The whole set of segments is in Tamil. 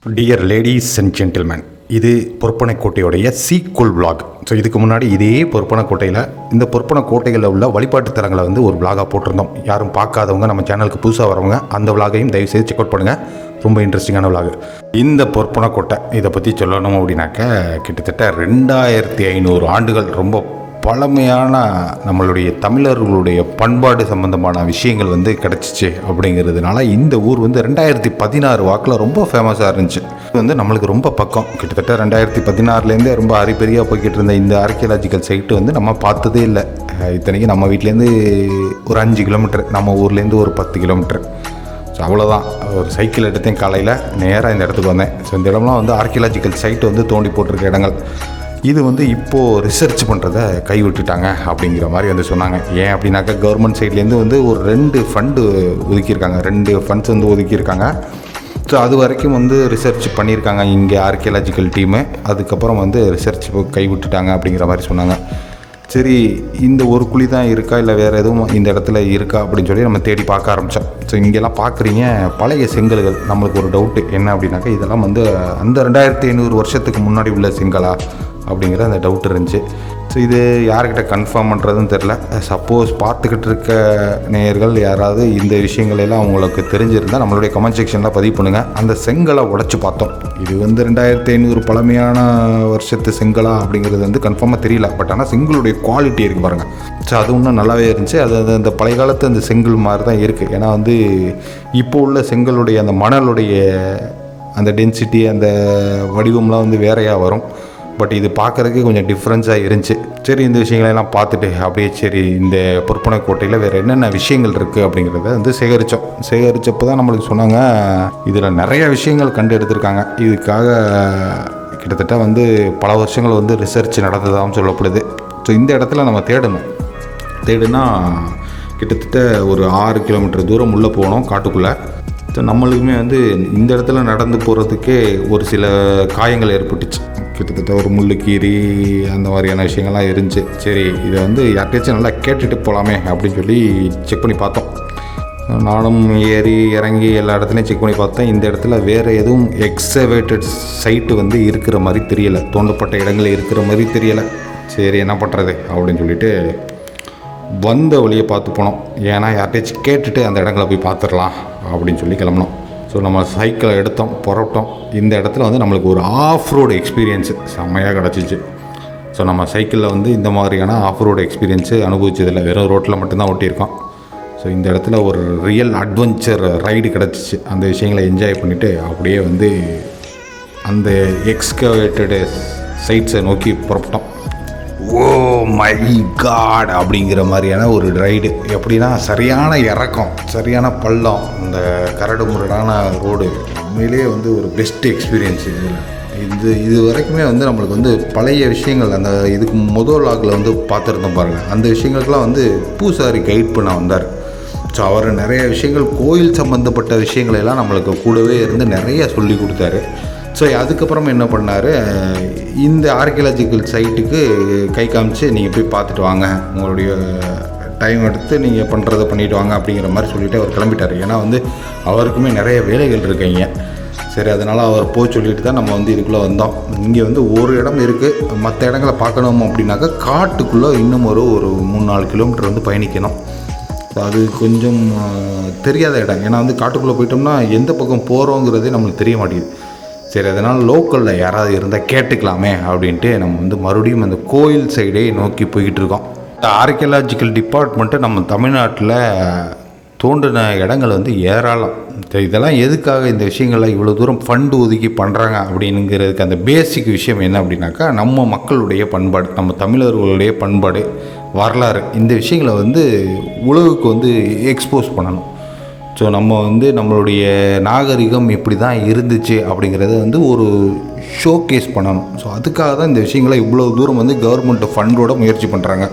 டியர் லேடிஸ் அண்ட் ஜென்டில்மேன், இது பொற்பனைக்கோட்டையுடைய சீக்குவல் விளாக். ஸோ இதுக்கு முன்னாடி இதே பொற்பனைக்கோட்டையில் இந்த பொற்பனைக்கோட்டைகளில் உள்ள வழிபாட்டு தலங்களை ஒரு விளாகாக போட்டிருந்தோம். யாரும் பார்க்காதவங்க, நம்ம சேனலுக்கு புதுசாக வரவங்க அந்த விளாகையும் தயவுசெய்து செக் அவுட் பண்ணுங்கள். ரொம்ப இன்ட்ரெஸ்டிங்கான விளாக். இந்த பொற்பனைக்கோட்டை இதை பற்றி சொல்லணும் அப்படின்னாக்க கிட்டத்தட்ட 2500 ஆண்டுகள் ரொம்ப பழமையான நம்மளுடைய தமிழர்களுடைய பண்பாடு சம்பந்தமான விஷயங்கள் கிடச்சிச்சு. அப்படிங்கிறதுனால இந்த ஊர் 2016 வாக்கில் ரொம்ப ஃபேமஸாக இருந்துச்சு. இது நம்மளுக்கு ரொம்ப பக்கம். கிட்டத்தட்ட 2016லேருந்தே ரொம்ப அரிபெரியாக போய்கிட்டு இருந்த இந்த ஆர்கியலாஜிக்கல் சைட்டு நம்ம பார்த்ததே இல்லை. இத்தனைக்கு நம்ம வீட்டிலேருந்து ஒரு 5 கிலோமீட்டர், நம்ம ஊர்லேருந்து ஒரு 10 கிலோமீட்டர். ஸோ அவ்வளோதான். ஒரு சைக்கிள் எடுத்தேன் காலையில், நேராக இந்த இடத்துக்கு வந்தேன். ஸோ இந்த இடம்லாம் ஆர்கியலாஜிக்கல் சைட்டு தோண்டி போட்டிருக்க இடங்கள். இது இப்போது ரிசர்ச் பண்ணுறதை கைவிட்டுட்டாங்க அப்படிங்கிற மாதிரி சொன்னாங்க. ஏன் அப்படின்னாக்கா கவர்மெண்ட் சைட்லேருந்து ஒரு 2 ஃபண்டு ஒதுக்கியிருக்காங்க, 2 ஃபண்ட்ஸ் ஒதுக்கியிருக்காங்க. ஸோ அது வரைக்கும் ரிசர்ச் பண்ணியிருக்காங்க இங்கே ஆர்கியலாஜிக்கல் டீமு. அதுக்கப்புறம் ரிசர்ச் கைவிட்டுட்டாங்க அப்படிங்கிற மாதிரி சொன்னாங்க. சரி, இந்த ஒரு குழி தான் இருக்கா இல்லை வேறு எதுவும் இந்த இடத்துல இருக்கா அப்படின்னு சொல்லி நம்ம தேடி பார்க்க ஆரம்பித்தோம். ஸோ இங்கெல்லாம் பார்க்குறீங்க பழைய செங்கல்கள். நம்மளுக்கு ஒரு டவுட்டு என்ன அப்படின்னாக்கா இதெல்லாம் அந்த 2500 வருஷத்துக்கு முன்னாடி உள்ள செங்கலா அப்படிங்கிற அந்த டவுட் இருந்துச்சு. ஸோ இது யார்கிட்ட கன்ஃபார்ம் பண்ணுறதுன்னு தெரில. சப்போஸ் பார்த்துக்கிட்டு இருக்க நேயர்கள் யாராவது இந்த விஷயங்களெல்லாம் அவங்களுக்கு தெரிஞ்சிருந்தால் நம்மளுடைய கமெண்ட் செக்ஷனில் பதிவு பண்ணுங்கள். அந்த செங்கலை உடச்சி பார்த்தோம். இது 2500 பழமையான வருஷத்து செங்கலா அப்படிங்கிறது கன்ஃபார்மாக தெரியல. பட் ஆனால் செங்கலுடைய குவாலிட்டி இருக்குது பாருங்கள். ஸோ அது இன்னும் நல்லாவே இருந்துச்சு. அது அந்த பழைய காலத்து அந்த செங்கல் மாதிரி தான் இருக்குது. ஏன்னா இப்போ உள்ள செங்கலுடைய அந்த மணலுடைய அந்த டென்சிட்டி, அந்த வடிவம்லாம் வேறையாக வரும். பட் இது பார்க்குறதுக்கு கொஞ்சம் டிஃப்ரென்ஸாக இருந்துச்சு. சரி, இந்த விஷயங்களெல்லாம் பார்த்துட்டு அப்படியே சரி இந்த பொற்பனைக்கோட்டையில் வேறு என்னென்ன விஷயங்கள் இருக்குது அப்படிங்கிறத சேகரித்தப்போ தான் நம்மளுக்கு சொன்னாங்க இதில் நிறைய விஷயங்கள் கண்டு எடுத்திருக்காங்க. இதுக்காக கிட்டத்தட்ட பல வருஷங்கள் ரிசர்ச் நடந்ததாகவும் சொல்லப்படுது. ஸோ இந்த இடத்துல நம்ம தேடுனா கிட்டத்தட்ட ஒரு 6 கிலோமீட்டர் தூரம் உள்ளே போகணும் காட்டுக்குள்ளே. ஸோ நம்மளுக்குமே இந்த இடத்துல நடந்து போகிறதுக்கே ஒரு சில காயங்கள் ஏற்பட்டுச்சு. கிட்டத்தட்ட ஒரு முள்ளுக்கீரி அந்த மாதிரியான விஷயங்கள்லாம் இருந்துச்சு. சரி, இதை யார்கிட்டச்சும் நல்லா கேட்டுட்டு போகலாமே அப்படின்னு சொல்லி செக் பண்ணி பார்த்தோம். நானும் ஏறி இறங்கி எல்லா இடத்துலையும் செக் பண்ணி பார்த்தேன். இந்த இடத்துல வேறு எதுவும் எக்ஸவேட்டட் சைட்டு இருக்கிற மாதிரி தெரியலை, தோண்டப்பட்ட இடங்கள் இருக்கிற மாதிரி தெரியலை. சரி, என்ன பண்ணுறது அப்படின்னு சொல்லிட்டு வந்த வழியை பார்த்து போனோம். ஏன்னா யார்கிட்டச்சும் கேட்டுட்டு அந்த இடங்களை போய் பார்த்துடலாம் அப்படின்னு சொல்லி கிளம்பினோம். ஸோ நம்ம சைக்கிளை எடுத்தோம், புறப்பட்டோம். இந்த இடத்துல நம்மளுக்கு ஒரு ஆஃப் ரோடு எக்ஸ்பீரியன்ஸு செம்மையாக கிடச்சிச்சு. ஸோ நம்ம சைக்கிளில் இந்த மாதிரியான ஆஃப் ரோடு எக்ஸ்பீரியன்ஸு அனுபவிச்சதில்லை, வெறும் ரோட்டில் மட்டும்தான் ஓட்டியிருக்கோம். ஸோ இந்த இடத்துல ஒரு ரியல் அட்வென்ச்சர் ரைடு கிடச்சிச்சு. அந்த விஷயங்களை என்ஜாய் பண்ணிவிட்டு அப்படியே அந்த எக்ஸ்கவேட்டடு சைட்ஸை நோக்கி புறப்பட்டோம். ஓ மை காட் அப்படிங்கிற மாதிரியான ஒரு ரைடு. எப்படின்னா சரியான இறக்கம், சரியான பள்ளம், இந்த கரடு முரடான ரோடு. உண்மையிலேயே ஒரு பெஸ்ட் எக்ஸ்பீரியன்ஸ். இது வரைக்குமே நம்மளுக்கு பழைய விஷயங்கள் அந்த இதுக்கு முதல் லாகில் பார்த்துருந்தோம் பாருங்கள். அந்த விஷயங்களுக்கெல்லாம் பூசாரி கைட் பண்ண வந்தார். ஸோ அவர் நிறைய விஷயங்கள் கோயில் சம்மந்தப்பட்ட விஷயங்களெல்லாம் நம்மளுக்கு கூடவே இருந்து நிறைய சொல்லி கொடுத்தாரு. ஸோ அதுக்கப்புறம் என்ன பண்ணார், இந்த ஆர்கியலாஜிக்கல் சைட்டுக்கு கை காமிச்சு நீங்கள் போய் பார்த்துட்டு வாங்க, உங்களுடைய டைம் எடுத்து நீங்கள் பண்ணுறதை பண்ணிவிட்டு வாங்க அப்படிங்கிற மாதிரி சொல்லிவிட்டு அவர் கிளம்பிட்டார். ஏன்னா அவருக்குமே நிறைய வேலைகள் இருக்குங்க. சரி, அதனால் அவர் போய் சொல்லிட்டு தான் நம்ம இதுக்குள்ளே வந்தோம். இங்கே ஒரு இடம் இருக்குது. மற்ற இடங்களை பார்க்கணும் அப்படின்னாக்கா காட்டுக்குள்ளே இன்னும் ஒரு 3-4 கிலோமீட்டர் பயணிக்கணும். ஸோ அது கொஞ்சம் தெரியாத இடம். ஏன்னா காட்டுக்குள்ளே போயிட்டோம்னா எந்த பக்கம் போகிறோங்கிறதே நம்மளுக்கு தெரிய மாட்டேங்குது. சரி, அதனால் லோக்கலில் யாராவது இருந்தால் கேட்டுக்கலாமே அப்படின்ட்டு நம்ம மறுபடியும் அந்த கோயில் சைடே நோக்கி போய்கிட்டு இருக்கோம். ஆர்கியலாஜிக்கல் டிபார்ட்மெண்ட்டு நம்ம தமிழ்நாட்டில் தோண்டின இடங்கள் ஏராளம். இதெல்லாம் எதுக்காக இந்த விஷயங்கள்லாம் இவ்வளோ தூரம் ஃபண்டு ஒதுக்கி பண்ணுறாங்க அப்படிங்கிறதுக்கு அந்த பேசிக் விஷயம் என்ன அப்படின்னாக்கா நம்ம மக்களுடைய பண்பாடு, நம்ம தமிழர்களுடைய பண்பாடு, வரலாறு, இந்த விஷயங்களை உலகுக்கு எக்ஸ்போஸ் பண்ணணும். ஸோ நம்ம நம்மளுடைய நாகரிகம் இப்படி தான் இருந்துச்சு அப்படிங்கிறத ஒரு ஷோகேஸ் பண்ணணும். ஸோ அதுக்காக தான் இந்த விஷயங்களை இவ்வளோ தூரம் கவர்மெண்ட் ஃபண்டோட முயற்சி பண்ணுறாங்க.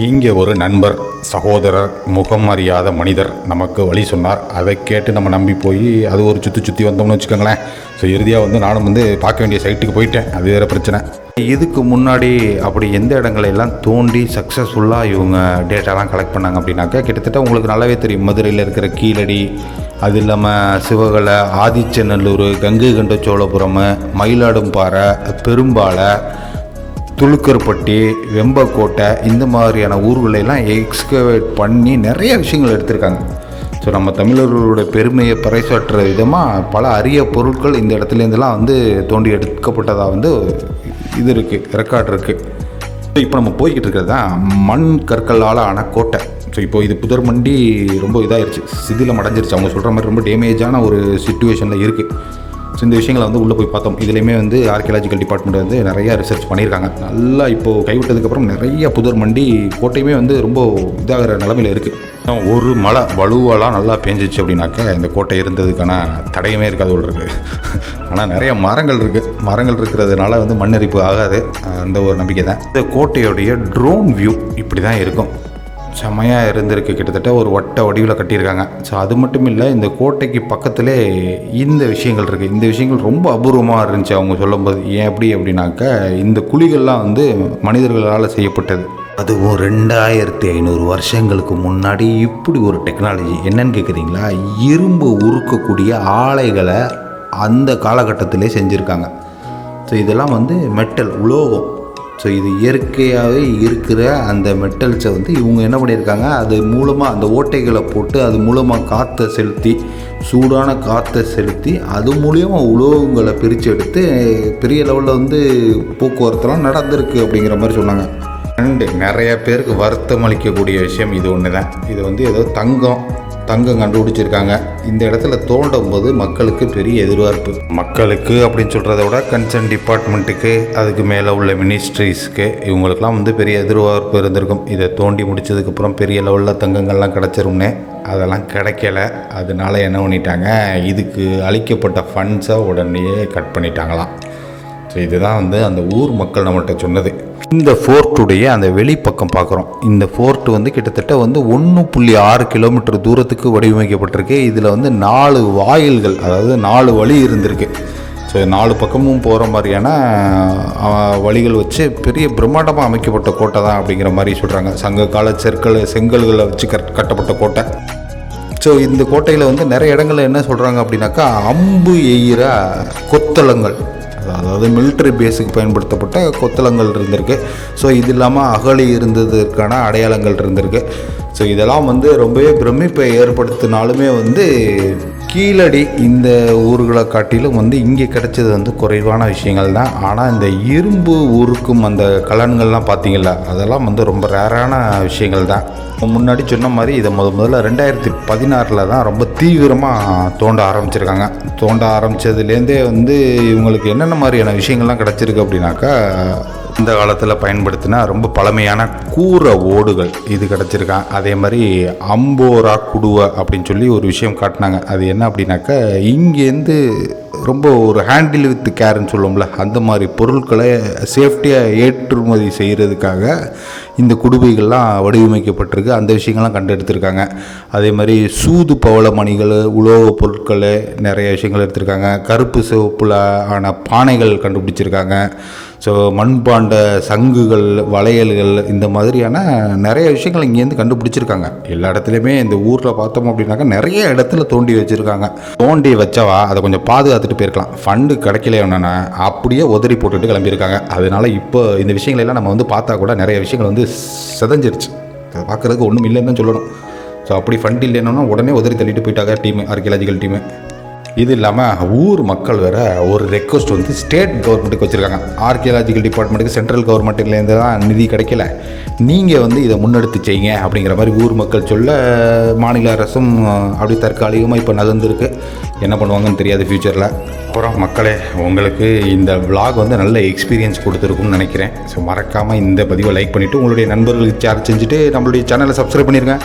இங்கே ஒரு நண்பர், சகோதரர், முகம் அறியாத மனிதர் நமக்கு வழி சொன்னார். அதை கேட்டு நம்ம நம்பி போய் அது ஒரு சுற்றி வந்தோம்னு வச்சுக்கோங்களேன். ஸோ இறுதியாக நானும் பார்க்க வேண்டிய சைட்டுக்கு போயிட்டேன். அது வேறு பிரச்சனை. இதுக்கு முன்னாடி அப்படி எந்த இடங்களெல்லாம் தோண்டி சக்ஸஸ்ஃபுல்லாக இவங்க டேட்டாலாம் கலெக்ட் பண்ணாங்க அப்படின்னாக்கா கிட்டத்தட்ட உங்களுக்கு நல்லாவே தெரியும். மதுரையில் இருக்கிற கீழடி, அது இல்லாமல் சிவகலை, ஆதிச்சநல்லூர், கங்கை கொண்ட சோழபுரம், மயிலாடும்பாறை, பெரும்பாலை, துளுக்கர்பட்டி, வெம்பக்கோட்டை இந்த மாதிரியான ஊர்களெல்லாம் எக்ஸ்கவேட் பண்ணி நிறைய விஷயங்கள் எடுத்திருக்காங்க. ஸோ நம்ம தமிழர்களுடைய பெருமையை பறைசாற்றுற விதமாக பல அரிய பொருட்கள் இந்த இடத்துலேருந்துலாம் வந்து தோண்டி எடுக்கப்பட்டதாக வந்து இது இருக்குது, ரெக்கார்டு இருக்குது. ஸோ இப்போ நம்ம போய்கிட்டு இருக்கிறது தான் மண் கற்களால் ஆன கோட்டை. ஸோ இப்போ இது புதர் மண்டி ரொம்ப இதாகிடுச்சு, சிதிலம் அடைஞ்சிருச்சு. அவங்க சொல்கிற மாதிரி ரொம்ப டேமேஜான ஒரு சிச்சுவேஷனில் இருக்குது. ஸோ இந்த விஷயங்களை வந்து உள்ளே போய் பார்த்தோம். இதுலேயுமே வந்து ஆர்கியாலஜிக்கல் டிபார்ட்மெண்ட் வந்து நிறையா ரிசர்ச் பண்ணியிருக்காங்க. நல்லா இப்போது கைவிட்டதுக்கப்புறம் நிறைய புதர் மண்டி கோட்டையுமே வந்து ரொம்ப இதாகிற நிலமையில் இருக்குது. ஒரு மழை வலுவெல்லாம் நல்லா பேஞ்சிச்சு அப்படின்னாக்கா இந்த கோட்டை இருந்ததுக்கான தடையுமே இருக்காது உள்ள இருக்குது. ஆனால் நிறைய மரங்கள் இருக்குது. மரங்கள் இருக்கிறதுனால வந்து மண்ணரிப்பு ஆகாது, அந்த ஒரு நம்பிக்கை தான். இந்த கோட்டையோடைய ட்ரோன் வியூ இப்படி தான் இருக்கும். செம்மையாக இருந்திருக்கு. கிட்டத்தட்ட ஒரு வட்ட வடிவில் கட்டியிருக்காங்க. ஸோ அது மட்டும் இல்லை, இந்த கோட்டைக்கு பக்கத்திலே இந்த விஷயங்கள் இருக்குது. இந்த விஷயங்கள் ரொம்ப அபூர்வமாக இருந்துச்சு அவங்க சொல்லும்போது. ஏன் எப்படி அப்படின்னாக்கா, இந்த குழிகள்லாம் வந்து மனிதர்களால் செய்யப்பட்டது. அதுவும் 2500 வருஷங்களுக்கு முன்னாடி இப்படி ஒரு டெக்னாலஜி என்னன்னு கேட்குறீங்களா? இரும்பு உருக்கக்கூடிய ஆலைகளை அந்த காலகட்டத்திலே செஞ்சுருக்காங்க. ஸோ இதெல்லாம் வந்து மெட்டல், உலோகம். ஸோ இது இயற்கையாகவே இருக்கிற அந்த மெட்டல்ஸை வந்து இவங்க என்ன பண்ணியிருக்காங்க, அது மூலமாக அந்த ஓட்டைகளை போட்டு அது மூலமாக காற்றை செலுத்தி, சூடான காற்றை செலுத்தி அது மூலியமாக உலோகங்களை பிரித்து எடுத்து பெரிய லெவலில் வந்து போக்குவரத்துலாம் நடந்திருக்கு அப்படிங்கிற மாதிரி சொன்னாங்க. அண்டு நிறைய பேருக்கு வருத்தம் அளிக்கக்கூடிய விஷயம் இது ஒன்று தான். இது வந்து ஏதோ தங்கம் கண்டுபிடிச்சிருக்காங்க. இந்த இடத்துல தோண்டும் போது மக்களுக்கு பெரிய எதிர்பார்ப்பு. மக்களுக்கு அப்படின்னு சொல்கிறத விட கன்சர்ன் டிபார்ட்மெண்ட்டுக்கு, அதுக்கு மேலே உள்ள மினிஸ்ட்ரிஸ்க்கு, இவங்களுக்கெல்லாம் வந்து பெரிய எதிர்பார்ப்பு இருந்திருக்கும். இதை தோண்டி முடித்ததுக்கப்புறம் பெரிய லெவலில் தங்கங்கள்லாம் கிடச்சிரும்னு. அதெல்லாம் கிடைக்கல. அதனால என்ன பண்ணிட்டாங்க, இதுக்கு அளிக்கப்பட்ட ஃபண்ட்ஸை உடனே கட் பண்ணிட்டாங்களாம். ஸோ இதுதான் வந்து அந்த ஊர் மக்கள் நம்மள்கிட்ட சொன்னது. இந்த ஃபோர்ட்டுடைய அந்த வெளிப்பக்கம் பார்க்குறோம். இந்த ஃபோர்ட்டு வந்து கிட்டத்தட்ட வந்து 1.6 கிலோமீட்டர் தூரத்துக்கு வடிவமைக்கப்பட்டிருக்கு. இதில் வந்து 4 வாயில்கள், அதாவது 4 வழி இருந்திருக்கு. ஸோ 4 பக்கமும் போகிற மாதிரியான வழிகள் வச்சு பெரிய பிரம்மாண்டமாக அமைக்கப்பட்ட கோட்டை தான் அப்படிங்கிற மாதிரி சொல்கிறாங்க. சங்க கால செங்கல்களை வச்சு கட்டப்பட்ட கோட்டை. ஸோ இந்த கோட்டையில் வந்து நிறைய இடங்களில் என்ன சொல்கிறாங்க அப்படின்னாக்கா, அம்பு எய்கிற கொத்தளங்கள், அதாவது மிலிட்ரி பேஸுக்கு பயன்படுத்தப்பட்ட கொத்தளங்கள் இருந்திருக்கு. ஸோ இது இல்லாமல் அகழி இருந்ததற்கான அடையாளங்கள் இருந்திருக்கு. ஸோ இதெல்லாம் வந்து ரொம்பவே பிரமிப்பை ஏற்படுத்தினாலுமே வந்து கீழடி இந்த ஊர்களை காட்டிலும் வந்து இங்கே கிடைச்சது வந்து குறைவான விஷயங்கள் தான். ஆனால் இந்த இரும்பு ஊருக்கும் அந்த கலன்கள்லாம் பார்த்தீங்களா, அதெல்லாம் வந்து ரொம்ப ரேரான விஷயங்கள் தான். முன்னாடி சொன்ன மாதிரி இதை முதல்ல 2016 தான் ரொம்ப தீவிரமாக தோண்ட ஆரம்பிச்சிருக்காங்க. தோண்ட ஆரம்பித்ததுலேருந்தே வந்து இவங்களுக்கு என்னென்ன மாதிரியான விஷயங்கள்லாம் கிடச்சிருக்கு அப்படின்னாக்கா, இந்த காலத்தில் பயன்படுத்தினா ரொம்ப பழமையான கூரை ஓடுகள் இது கிடச்சிருக்கான். அதே மாதிரி அம்போரா குடுவை அப்படின்னு சொல்லி ஒரு விஷயம் காட்டினாங்க. அது என்ன அப்படின்னாக்கா, இங்கேருந்து ரொம்ப ஒரு ஹேண்டில் வித் கேர்ன்னு சொல்லுவோம்ல, அந்த மாதிரி பொருட்களை சேஃப்டியாக ஏற்றுமதி செய்கிறதுக்காக இந்த குடுவைகள்லாம் வடிவமைக்கப்பட்டிருக்கு. அந்த விஷயங்கள்லாம் கண்டெடுத்திருக்காங்க. அதே மாதிரி சூது பவள மணிகள், உலோக பொருட்கள் நிறைய விஷயங்கள் எடுத்திருக்காங்க. கருப்பு சிவப்புல ஆன பானைகள் கண்டுபிடிச்சிருக்காங்க. ஸோ மண்பாண்ட சங்குகள், வளையல்கள், இந்த மாதிரியான நிறைய விஷயங்கள் இங்கேருந்து கண்டுபிடிச்சிருக்காங்க. எல்லா இடத்துலையுமே இந்த ஊரில் பார்த்தோம் அப்படின்னாக்கா நிறைய இடத்துல தோண்டி வச்சுருக்காங்க. தோண்டி வச்சவா அதை கொஞ்சம் பாதுகாத்துட்டு போயிருக்கலாம். ஃபண்டு கிடைக்கலைன்னா அப்படியே உதறி போட்டுட்டு கிளம்பியிருக்காங்க. அதனால் இப்போ இந்த விஷயங்களெல்லாம் நம்ம வந்து பார்த்தா கூட நிறைய விஷயங்கள் வந்து செதஞ்சிருச்சு. அதை பார்க்குறதுக்கு ஒன்றும் இல்லைன்னு தான் சொல்லணும். ஸோ அப்படி ஃபண்ட் இல்லைன்னா உடனே உதறி தள்ளிட்டு போயிட்டாங்க ஆர்கியாலஜிக்கல் டீமு. இது இல்லாமல் ஊர் மக்கள் வேறு ஒரு ரெக்வஸ்ட் வந்து ஸ்டேட் கவர்மெண்ட்டுக்கு வச்சுருக்காங்க. ஆர்கியாலஜிக்கல் டிபார்ட்மெண்ட்டுக்கு சென்ட்ரல் கவர்மெண்ட்டுலேருந்து தான் நிதி கிடைக்கல, நீங்கள் வந்து இதை முன்னெடுத்து செய்யுங்க அப்படிங்கிற மாதிரி ஊர் மக்கள் சொல்ல, மாநில அரசும் அப்படி தற்காலிகமாக இப்போ நகர்ந்துருக்கு. என்ன பண்ணுவாங்கன்னு தெரியாது ஃப்யூச்சரில். அப்புறம் மக்களே, உங்களுக்கு இந்த விளாக் வந்து நல்ல எக்ஸ்பீரியன்ஸ் கொடுத்துருக்குன்னு நினைக்கிறேன். ஸோ மறக்காமல் இந்த பதிவை லைக் பண்ணிவிட்டு உங்களுடைய நண்பர்களுக்கு ஷேர் செஞ்சுட்டு நம்மளுடைய சேனலை சப்ஸ்கிரைப் பண்ணிடுங்க.